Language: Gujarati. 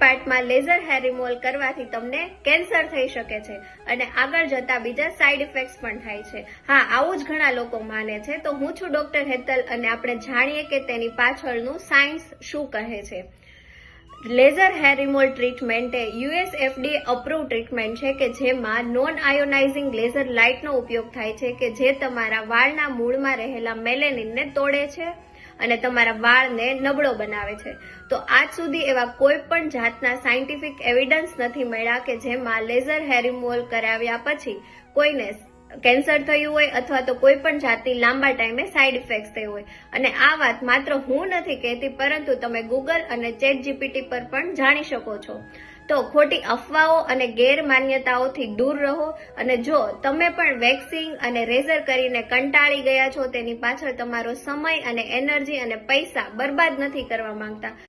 પાર્ટમાં લેઝર હેર રિમૂવલ કરવાથી તમને કેન્સર થઈ શકે છે અને આગળ જતા બીજા સાઇડ ઇફેક્ટ્સ પણ થાય છે. હા, આવું જ ઘણા લોકો માને છે. તો હું છું ડોક્ટર હેતલ અને આપણે જાણીએ કે તેની પાછળનું સાયન્સ શું કહે છે. લેઝર હેર રિમૂવલ ટ્રીટમેન્ટ એ US FDA અપ્રૂવ ટ્રીટમેન્ટ છે કે જેમાં નોન આયોનાઇઝિંગ લેઝર લાઇટનો ઉપયોગ થાય છે કે જે તમારા વાળના મૂળમાં રહેલા મેલેનિનને તોડે છે અને તમારા વાળને નબળો બનાવે છે. તો આજ સુધી એવા કોઈ પણ જાતના સાયન્ટિફિક એવિડન્સ નથી મળ્યા કે જેમાં લેઝર હેર રિમૂવલ કરાવ્યા પછી કોઈને કેન્સર થયું હોય અથવા તો કોઈ પણ જાતની લાંબા ટાઈમે સાઇડ ઇફેક્ટ્સ થઈ હોય. અને આ વાત માત્ર હું નથી કહેતી, પરંતુ તમે ગૂગલ અને ChatGPT પર પણ જાણી શકો છો. તો ખોટી અફવાઓ અને ગેરમાન્યતાઓથી દૂર રહો અને જો તમે પણ વેક્સિંગ અને રેઝર કરીને કંટાળી ગયા છો, તેની પાછળ તમારો સમય અને એનર્જી અને પૈસા બરબાદ નથી કરવા માંગતા,